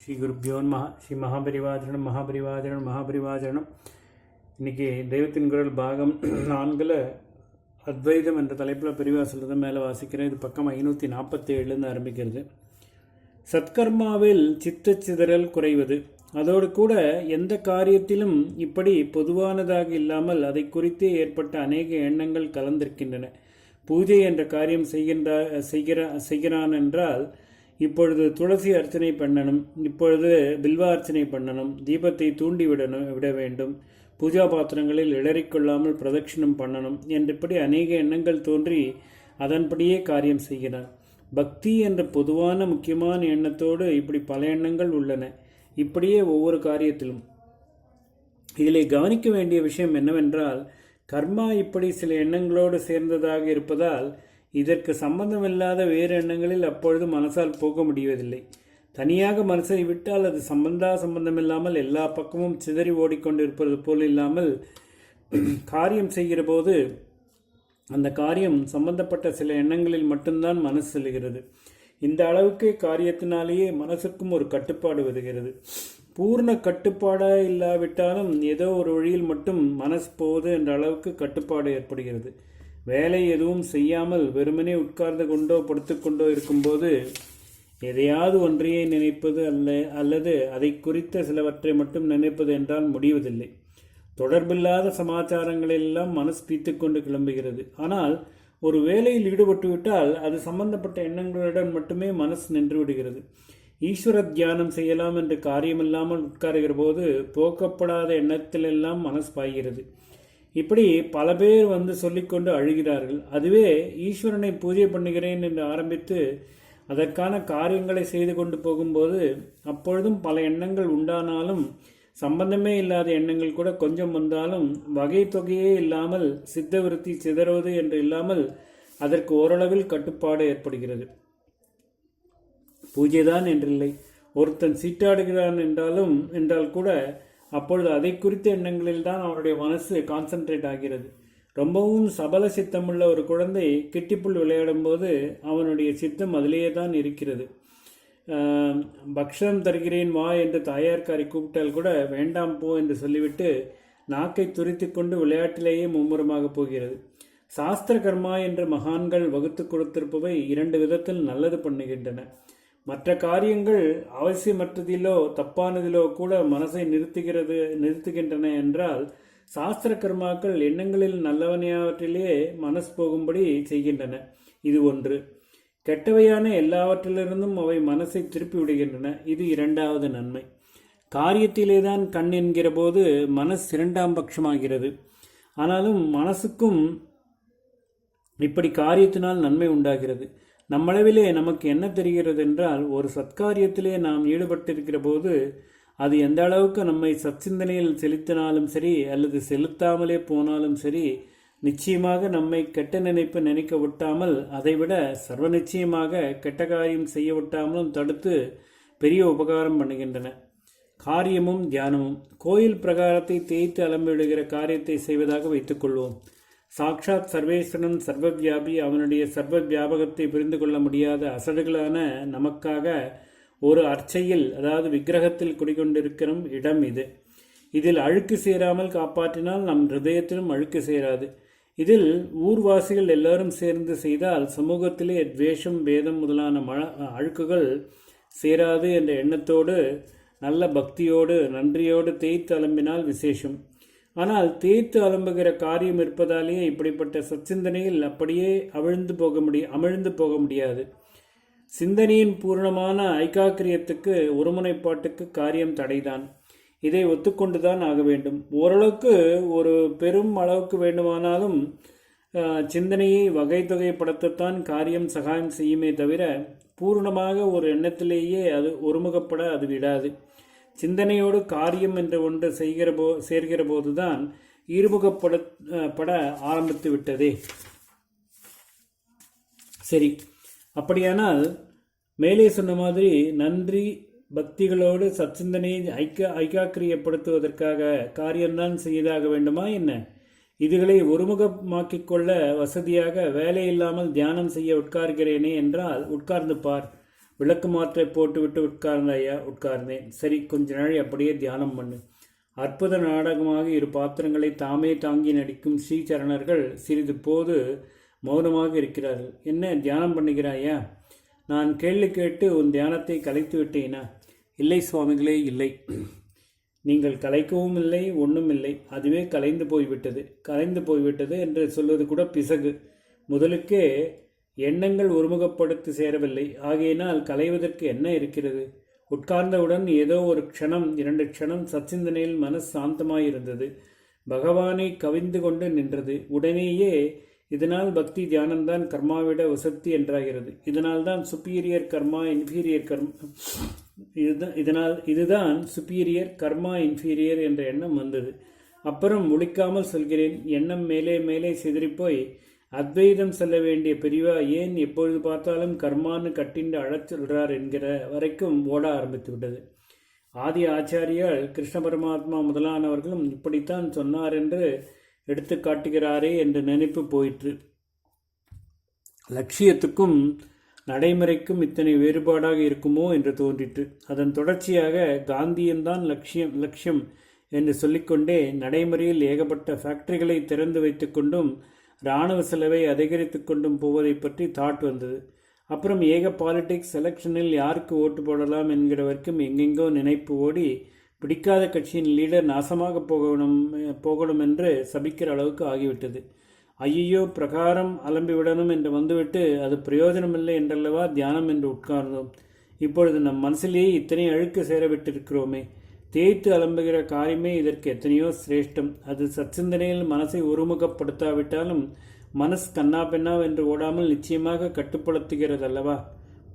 ஸ்ரீ குருப்பியோ நமஹ. ஸ்ரீ மகாபரிவாஜனம். இன்றைக்கி தெய்வத்தின் குரல் பாகம் 4 அத்வைதம் என்ற தலைப்பில் பெரிவா சொல்கிறத மேலே வாசிக்கிறேன். இது பக்கம் 547 ஆரம்பிக்கிறது. சத்கர்மாவில் சித்தச்சிதறல் குறைவது, அதோடு கூட எந்த காரியத்திலும் இப்படி பொதுவானதாக இல்லாமல் அதை குறித்தே ஏற்பட்ட அநேக எண்ணங்கள் கலந்திருக்கின்றன. பூஜை என்ற காரியம் செய்கிறான் என்றால் இப்பொழுது துளசி அர்ச்சனை பண்ணணும், இப்பொழுது பில்வ அர்ச்சனை பண்ணணும், தீபத்தை தூண்டி விட வேண்டும், பூஜா பாத்திரங்களில் இளறிக்கொள்ளாமல் பிரதட்சிணம் பண்ணணும் என்றிப்படி அநேக எண்ணங்கள் தோன்றி அதன்படியே காரியம் செய்கிறார். பக்தி என்ற பொதுவான முக்கியமான எண்ணத்தோடு இப்படி பல எண்ணங்கள் உள்ளன. இப்படியே ஒவ்வொரு காரியத்திலும். இதிலே கவனிக்க வேண்டிய விஷயம் என்னவென்றால், கர்மா இப்படி சில எண்ணங்களோடு சேர்ந்ததாக இருப்பதால் இதற்கு சம்பந்தமில்லாத வேறு எண்ணங்களில் அப்பொழுது மனசால் போக முடிவதில்லை. தனியாக மனசை விட்டால் அது சம்பந்தமில்லாமல் எல்லா பக்கமும் சிதறி ஓடிக்கொண்டிருப்பது போல் இல்லாமல் காரியம் செய்கிற போது அந்த காரியம் சம்பந்தப்பட்ட சில எண்ணங்களில் மட்டும்தான் மனசு செல்கிறது. இந்த அளவுக்கு காரியத்தினாலேயே மனசுக்கும் ஒரு கட்டுப்பாடு வருகிறது. பூர்ண கட்டுப்பாடாக இல்லாவிட்டாலும் ஏதோ ஒரு வழியில் மட்டும் மனசு போகுது என்ற அளவுக்கு கட்டுப்பாடு ஏற்படுகிறது. வேலை எதுவும் செய்யாமல் வெறுமனே உட்கார்ந்து கொண்டோ படுத்துக்கொண்டோ இருக்கும்போது எதையாவது ஒன்றையே நினைப்பது அல்லது அதை குறித்த சிலவற்றை மட்டும் நினைப்பது என்றால் முடிவதில்லை. தொடர்பில்லாத சமாச்சாரங்களெல்லாம் மனசு பீத்து கொண்டு கிளம்புகிறது. ஆனால் ஒரு வேலையில் ஈடுபட்டு விட்டால் அது சம்பந்தப்பட்ட எண்ணங்களுடன் மட்டுமே மனசு நின்று விடுகிறது. ஈஸ்வர தியானம் செய்யலாம் என்று காரியமில்லாமல் உட்காருகிற போது போக்கப்படாத எண்ணத்திலெல்லாம் மனசு பாய்கிறது. இப்படி பல பேர் சொல்லிக்கொண்டு அழுகிறார்கள். அதுவே ஈஸ்வரனை பூஜை பண்ணுகிறேன் என்று ஆரம்பித்து அதற்கான காரியங்களை செய்து கொண்டு போகும்போது அப்பொழுதும் பல எண்ணங்கள் உண்டானாலும், சம்பந்தமே இல்லாத எண்ணங்கள் கூட கொஞ்சம் வந்தாலும் வகை தொகையே இல்லாமல் சித்த விருத்தி சிதறுவது என்று இல்லாமல் அதற்கு ஓரளவில் கட்டுப்பாடு ஏற்படுகிறது. பூஜைதான் என்றில்லை, ஒருத்தன் சீட்டாடுகிறான் என்றால் கூட அப்பொழுது அதை குறித்த எண்ணங்களில் தான் அவனுடைய மனசு கான்சென்ட்ரேட் ஆகிறது. ரொம்பவும் சபல சித்தமுள்ள ஒரு குழந்தை கிட்டிப்புள் விளையாடும் போது அவனுடைய சித்தம் அதிலேயே தான் இருக்கிறது. பக்ஷம் தருகிறேன் வா என்று தாயார்காரை கூப்பிட்டால் கூட வேண்டாம் போ என்று சொல்லிவிட்டு நாக்கை துரித்து கொண்டு விளையாட்டிலேயே மும்முரமாக போகிறது. சாஸ்திர கர்மா என்று மகான்கள் வகுத்து கொடுத்திருப்பவை 2 விதத்தில் நல்லது பண்ணுகின்றன. மற்ற காரியங்கள் அவசியமற்றதிலோ தப்பானதிலோ கூட மனசை நிறுத்துகின்றன என்றால், சாஸ்திர கர்மாக்கள் எண்ணங்களில் நல்லவனையாவற்றிலே மனசு போகும்படி செய்கின்றன. இது ஒன்று. கெட்டவையான எல்லாவற்றிலிருந்தும் அவை மனசை திருப்பி விடுகின்றன. இது 2வது நன்மை. காரியத்திலேதான் கண் என்கிற போது மனசு 2ஆம் பட்சமாகிறது. ஆனாலும் மனசுக்கும் இப்படி காரியத்தினால் நன்மை உண்டாகிறது. நம்மளவிலே நமக்கு என்ன தெரிகிறது என்றால், ஒரு சத்காரியத்திலே நாம் ஈடுபட்டிருக்கிற போது அது எந்த அளவுக்கு நம்மை சச்சிந்தனையில் செலுத்தினாலும் சரி அல்லது செலுத்தாமலே போனாலும் சரி, நிச்சயமாக நம்மை கெட்ட நினைக்க விட்டாமல், அதைவிட சர்வ நிச்சயமாக கெட்ட காரியம் செய்ய விட்டாமலும் தடுத்து பெரிய உபகாரம் பண்ணுகின்றன. காரியமும் தியானமும். கோயில் பிரகாரத்தை தேய்த்து அலம்பிடுகிற காரியத்தை செய்வதாக வைத்துக்கொள்வோம். சாக்ஷாத் சர்வேஸ்வரன் சர்வவியாபி, அவனுடைய சர்வ வியாபகத்தை புரிந்து கொள்ள முடியாத அசடுகளான நமக்காக ஒரு அர்ச்சையில், அதாவது விக்கிரகத்தில் குடிக்கொண்டிருக்கிற இடம் இது. இதில் அழுக்கு சேராமல் காப்பாற்றினால் நம் ஹிருதயத்திலும் அழுக்கு சேராது. இதில் ஊர்வாசிகள் எல்லாரும் சேர்ந்து செய்தால் சமூகத்திலே துவேஷம் பேதம் முதலான அழுக்குகள் சேராது என்ற எண்ணத்தோடு நல்ல பக்தியோடு நன்றியோடு தேய்த்து அலம்பினால் விசேஷம். ஆனால் தேய்த்து அலம்புகிற காரியம் இருப்பதாலேயே இப்படிப்பட்ட சச்சிந்தனையில் அப்படியே அமிழ்ந்து போக முடியாது. சிந்தனையின் பூர்ணமான ஐகாக்கிரியத்துக்கு, ஒருமுனைப்பாட்டுக்கு காரியம் தடைதான். இதை ஒத்துக்கொண்டுதான் ஆக வேண்டும். ஓரளவுக்கு, ஒரு பெரும் அளவுக்கு வேண்டுமானாலும் சிந்தனையை வகை தொகைப்படுத்தத்தான் காரியம் சகாயம் செய்யுமே தவிர பூர்ணமாக ஒரு எண்ணத்திலேயே அது ஒருமுகப்பட அது விடாது. சிந்தனையோடு காரியம் என்ற ஒன்று சேர்கிற போதுதான் ஈடுமுகப்பட ஆரம்பித்து விட்டதே. சரி, அப்படியானால் மேலே சொன்ன மாதிரி நன்றி பக்திகளோடு சச்சிந்தனையை ஐக்காக்கிரியப்படுத்துவதற்காக காரியம்தான் செய்தாக வேண்டுமா என்ன? இதுகளை ஒருமுகமாக்கிக் கொள்ள வசதியாக வேலையில்லாமல் தியானம் செய்ய உட்கார்கிறேனே என்றால் உட்கார்ந்து பார். விளக்கு மாற்றை போட்டுவிட்டு உட்கார்ந்த ஐயா. உட்கார்ந்தேன். சரி, கொஞ்ச நாள் அப்படியே தியானம் பண்ணு. அற்புத நாடகமாக இரு பாத்திரங்களை தாமே தாங்கி நடிக்கும் ஸ்ரீசரணர்கள் சிறிது போது மௌனமாக இருக்கிறார்கள். என்ன தியானம் பண்ணுகிறாயா? நான் கேள்வி கேட்டு உன் தியானத்தை கலைத்து விட்டேனா? இல்லை சுவாமிகளே, இல்லை. நீங்கள் கலைக்கவும் இல்லை, ஒன்றும் இல்லை. அதுவே கலைந்து போய்விட்டது என்று சொல்வது கூட பிசகு. முதலுக்கே எண்ணங்கள் ஒருமுகப்படுத்தி சேரவில்லை. ஆகையினால் கலைவதற்கு என்ன இருக்கிறது? உட்கார்ந்தவுடன் ஏதோ ஒரு க்ஷணம், 2 க்ஷணம் சச்சிந்தனையில் மனசு சாந்தமாயிருந்தது. பகவானை கவிந்து கொண்டு நின்றது. உடனேயே இதனால் பக்தி தியானம்தான் கர்மாவிட வசத்தி என்றாகிறது. இதனால்தான் சுப்பீரியர் கர்மா இன்ஃபீரியர் கர்மா இதுதான் சுப்பீரியர் கர்மா இன்ஃபீரியர் என்ற எண்ணம் வந்தது. அப்புறம் முழிக்காமல் சொல்கிறேன். எண்ணம் மேலே மேலே சிதறிப்போய் அத்வைதம் செல்ல வேண்டிய பெரியவா ஏன் எப்பொழுது பார்த்தாலும் கர்மான்னு கட்டிண்டு அழச் சொல்றார் என்கிற வரைக்கும் ஓட ஆரம்பித்து விட்டது. ஆதி ஆச்சாரியால் கிருஷ்ண பரமாத்மா முதலானவர்களும் இப்படித்தான் சொன்னார் என்று எடுத்து காட்டுகிறாரே என்ற நினைப்பு போயிற்று. லட்சியத்துக்கும் நடைமுறைக்கும் இத்தனை வேறுபாடாக இருக்குமோ என்று தோன்றிற்று. அதன் தொடர்ச்சியாக காந்தியன்தான் லட்சியம் என்று சொல்லிக்கொண்டே நடைமுறையில் ஏகப்பட்ட ஃபேக்டரிகளை திறந்து வைத்துக்கொண்டும் இராணுவ செலவை அதிகரித்து கொண்டும் போவதை பற்றி தாட் வந்தது. அப்புறம் ஏக பாலிடிக்ஸ், எலெக்ஷனில் யாருக்கு ஓட்டு போடலாம் என்கிற வரைக்கும் எங்கெங்கோ நினைப்பு ஓடி பிடிக்காத கட்சியின் லீடர் நாசமாக போகணும் என்று சபிக்கிற அளவுக்கு ஆகிவிட்டது. ஐயோ, பிரகாரம் அலம்பிவிடணும் என்று வந்துவிட்டு அது பிரயோஜனமில்லை என்றல்லவா தியானம் என்று உட்கார்ந்தோம். இப்பொழுது நம் மனசிலேயே இத்தனை அழுக்கு சேரவிட்டிருக்கிறோமே. தேய்த்து அலம்புகிற காரியமே இதற்கு எத்தனையோ சிரேஷ்டம். அது சச்சிந்தனையில் மனசை ஒருமுகப்படுத்தாவிட்டாலும் மனசு கண்ணா பெண்ணா என்று ஓடாமல் நிச்சயமாக கட்டுப்படுத்துகிறது அல்லவா?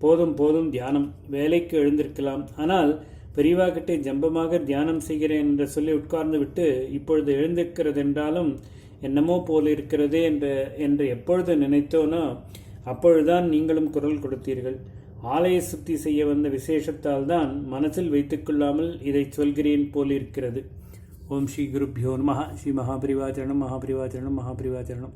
போதும் போதும் தியானம், வேலைக்கு எழுந்திருக்கலாம். ஆனால் பெரியவாகிட்டே ஜம்பமாக தியானம் செய்கிறேன் என்று சொல்லி உட்கார்ந்து விட்டு இப்பொழுது எழுந்திருக்கிறது என்றாலும் என்னமோ போல் இருக்கிறதே என்று எப்பொழுது நினைத்தோனோ அப்பொழுதுதான் நீங்களும் குரல் கொடுத்தீர்கள். ஆலய சுத்தி செய்ய வந்த விசேஷத்தால் தான் மனசில் வைத்துக்கொள்ளாமல் இதை சொல்கிறேன் போலிருக்கிறது. ஓம் ஸ்ரீ குருப்யோ நமः. ஸ்ரீ மகாபரிவாச்சரணம் மகாபரிவாச்சரணம் மகாபரிவாச்சரணம்.